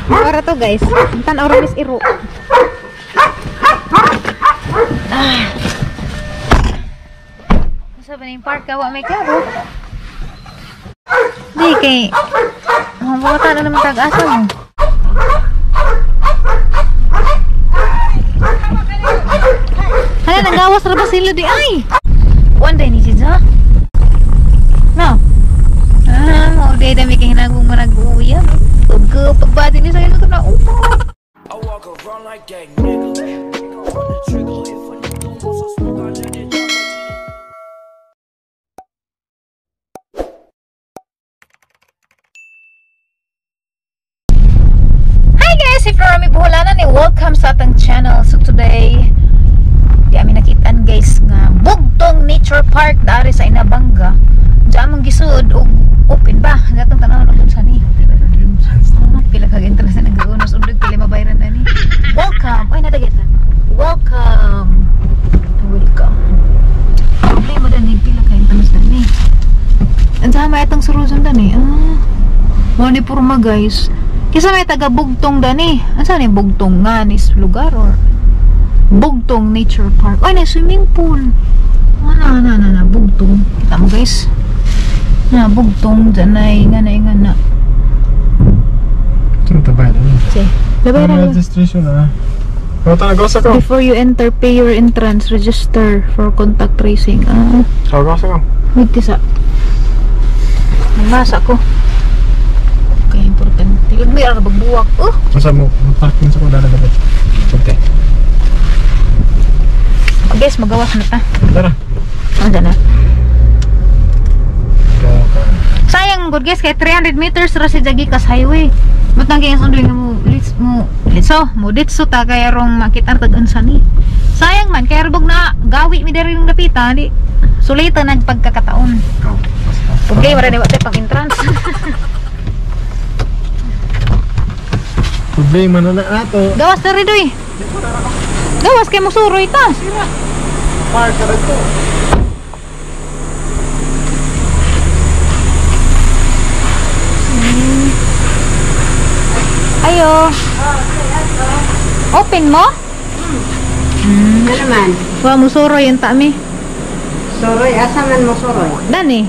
Para to guys. Tan orang is iro. Sa baning park ka wa may klaro. Di kay mabata na naman tag-asa mo. Hala, nagawas ra ba sila di ay? One day ni Jiza. No. Mau day dami kay hinagong maraguya. Pagka pagbati ni sa ilo na upo. I walk around like that nigga. On the trigger if I don't go so smoke I let it. Hi guys, if you're Rami Buholanan, welcome sa atang channel. So today, di amin nakitaan guys nga Bugtong Nature Park dari sa Inabanga. Diyan mong gisud og open ba? Gatong tanaw na kung saan ni. Pila kag entrance na nag-unos undog pila mabayran na ni. Welcome. Oy nadagatan. Welcome. Welcome. Ay mo dan pila kag entrance na ni. Ansa may atong suruzon dani. Mo ni purma guys. Kisa may taga Bugtong dani. Ansa ni Bugtong nga nis lugar or Bugtong Nature Park. Ay na swimming pool. Na Bugtong. Kita mo guys. Na Bugtong janay nga na. Tabay na. Sige. Labay na. Registration na. Gawasa ko. Before you enter, pay your entrance. Register for contact tracing. Gawasa ko. Wait isa. Nagmasa ko. Okay, important. Tigod mo yung bagbuwak. Masa mo, parking sa ko dala dapat. Okay. Guys, magawas na ta. Tara. Dyan na. Sayang good guys, kay 300 meters ra si Jagikas Highway. Ba't nang kaya sundoy nga mo litso ta kaya rong makita tag-unsa ni. Sayang man, kaya rubog na gawi mi diri yung dapita, di. Sulitan nagpagkakataon. Okay, wala na wate pang entrance. Problema na ato. Gawas diri doy. Gawas kay mo suroy ta. Park ka dito. Ayo. Open mo? Ano naman? Wa mo suroy yung tami. Soroy, asa man mo soroy? Dani.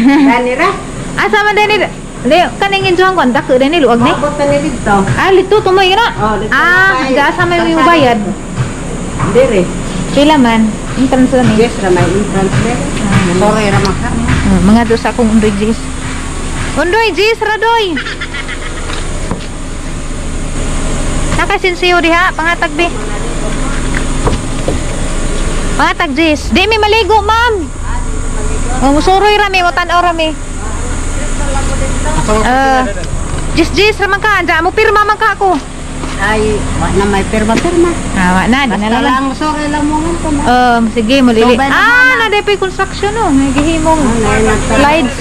Dani ra? Asa man dani? Di kaning injuan ko dak dani luwag ni. Abot pa ni dito. Lito tumoy ra. Asa man yung bayad? Dire. Pila man? Entrance lang ni. Yes, ra may entrance dire. Soroy ra makar. Mga dos akong undoy jis. Undoy jis ra doy. Nakasinsiyo diha, pangatag bi. Pangatag jis. Di mi maligo, ma'am. Musuroy rami, mo tan-aw rami. Jis raman ka, anja mo pirma man ka ako. Ay, wa na may pirma. Wa na, di na lang. Soroy lang mo man. Sige, mo lili. Na depoy construction no. Nagihimong slides.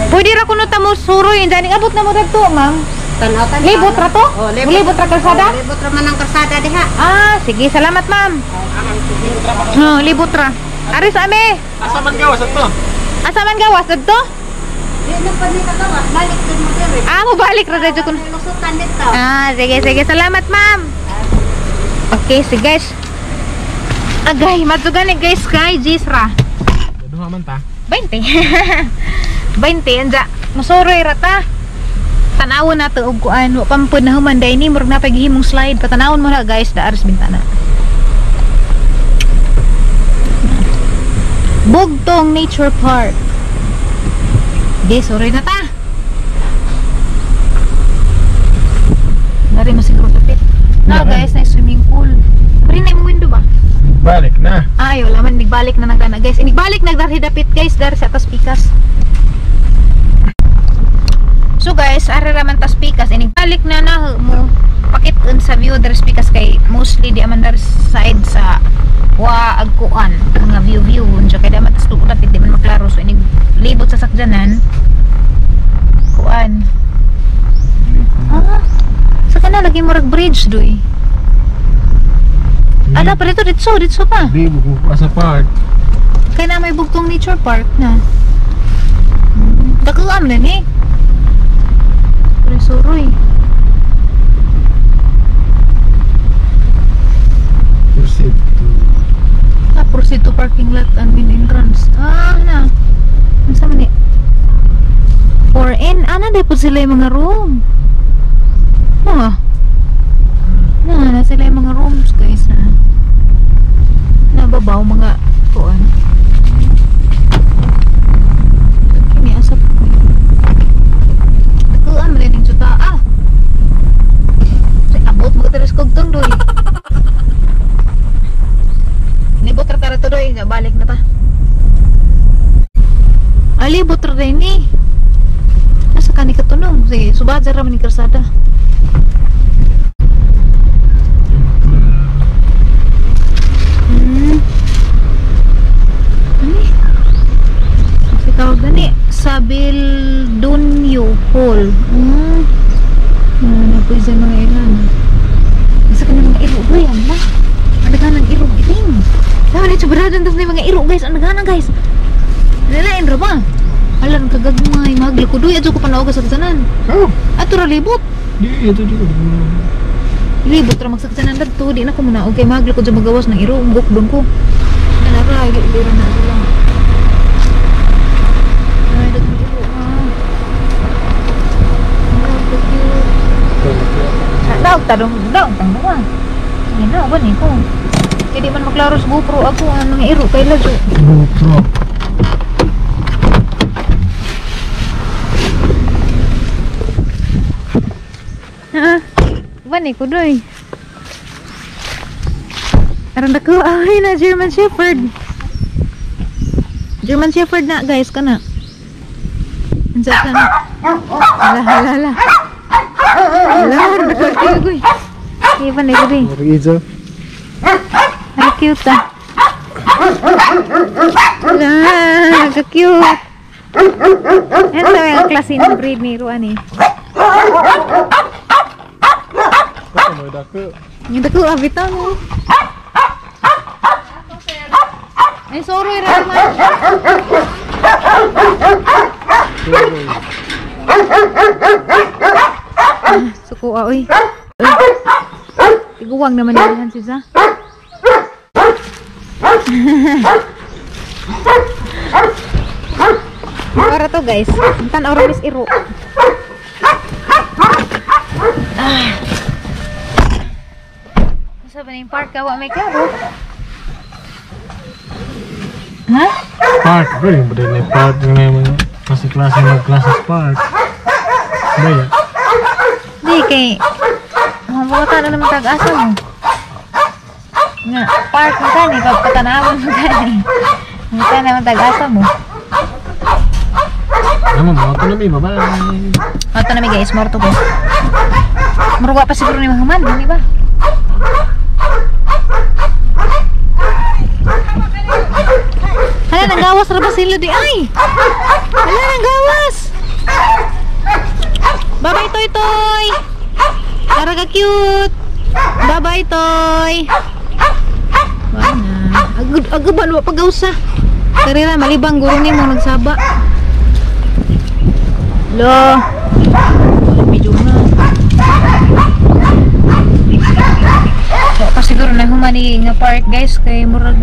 Pwede ra kuno ta mo suroy, anja abot na mo dagto, ma'am. Tanaw-tanaw. Libot ra to? Libot ra kalsada? Libot ra man ang kalsada diha. Sige, salamat ma'am. Libot ra. Ari sa ame. Asa man gawas ato? Asa man gawas dito? Di na pa ni kagawas, balik din mo dire. Mo balik ra dito kun. Lusutan dito. Sige, salamat ma'am. Okay, sige guys. Agay, matugan ni guys kay Jisra. Duha man ta. 20. 20 anja. Musuroy ra ta. Tanawon na to og kuan, wa pampud na human day ni murag na paghihimong slide. Patanawon mo na guys, daaris bintana. Bugtong Nature Park. Sorry na ta. Dari mo siguro tapit. Guys, na swimming pool. Pari na yung window ba? Balik na. Wala man nigbalik na nagana guys. Nigbalik nagdari dapit guys, dari sa atas pikas. So guys, ara raman tas pikas balik na mo pakit-on sa view deres pikas kay mostly di aman deres side sa wa agkuan mga view unsa kay dapat tas tuod dapit di man maklaro so libot sa sakyanan kuan. Sa kana lagi murag bridge doy. Ada pa dito pa. Di buku asa park. Kaya na may Bugtong Nature Park na. Dakuan na ni. Suroy. Proceed to... Proceed to parking lot and main entrance. Na. Ano man ni? 4N. Day po sila yung mga room. Na sila yung mga rooms guys. Nababaw mga kuan. Kini asap. Kuan man din juta. Say abot mo teres kog tundoy. Libot ra to doy, balik na ta. Libot ra din ni. Asa ka ni katunong? Sige, subad ra man ni karsada. Tawag gani Sabildunyo Hall. Napuisa mga ilan. Isa ka na mga iro ba yan ba? Adagan ng iro iting. Dahan ito beradan tas na mga iro guys. Adagan guys. Nalain ra ba? Alam kagagmay magli ko duy adto ko panaog sa tanan. Ato ra libot. Di ito di. Libot ra magsaksanan dadto di na ko muna okay magli ko sa magawas ng iro ungok don ko. Nalara di ra na sila. Daog tangduan. Ina ba ni ko? Kaya di man maklaros GoPro ako ang iro kay Lajo. GoPro. Ba ni ko doy. Aron na ko ay na German Shepherd. German Shepherd na guys kana. Unsa kana? Hala. Hala, nakakiguy. Iba na ito rin. Rizo. Ay, cute ah. Hala, nagka-cute. Ano tayo ang klase ng breed ni Ruan eh? Yung dako, abitaw mo. Ay, sorry, Raman. Suko oy. Tiguwang naman yan siya. Para to guys. Tan ora mis iro. Sa baning park ka wa may klaro. Ha? Park, bro. Yung park yung masih klase mag-classes park. Baya. Di kay mabota na naman tag-asa mo. Nga, park mo kani, pagpatanawan mo kani. Mabota naman tag-asa mo. Naman, mga ito na bye-bye. Ito na guys, more to go. Maruwa pa siguro ni Mahaman, di ba? Hala, nanggawas na ba sila di? Ay! Hala, nanggawas! Bye-bye, Toy Toy! Para ka cute! Bye-bye, Toy! Wala. Agaban mo pag-ausa. Karira, malibang guro ni mo nagsaba. Lo! Medyo na. So, siguro na humani nga park guys. Kay murag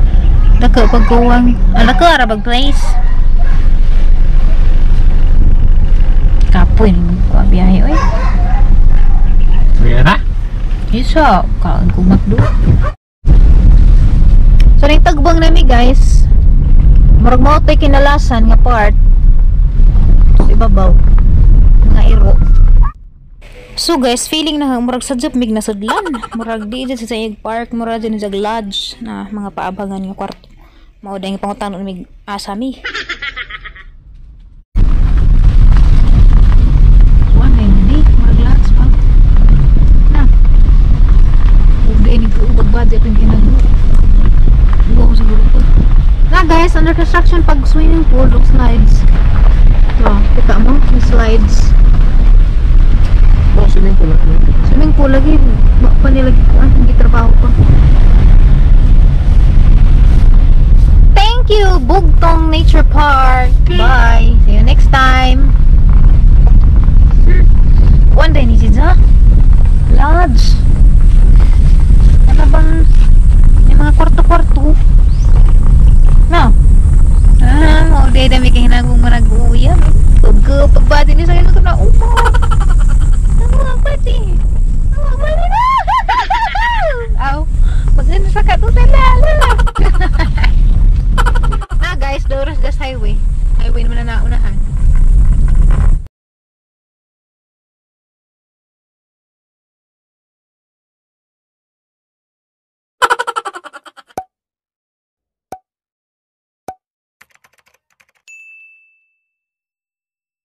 dako pagkuwang. Dako ara bag place. Kapoy ni ko biyahe oy. Kaya na? Isa, kaan kumat do. So, nagtagbang nami guys. Murag mo tay kinalasan nga part. So, ibabaw. Mga iro. So guys, feeling na murag sadjap mig nasudlan. Murag di dyan sa iyag park, murag dyan sa lodge na mga paabangan nga kwarto. Mao dahil pangutan mig asami. One hindi, murag lodge pa. Na. Ug di ni ko budget ang kinahanglan. Go sa grupo. Na guys, under construction pag swimming pool ug slides. So, kita mo, may slides. Oh, swimming pool lagi. Swimming pool lagi. Pa nilagi ko ang gitrabaho ko. Thank you, Bugtong Nature Park. Bye. See you next time. One day. Mads. Ano bang yung mga kwarto-kwarto?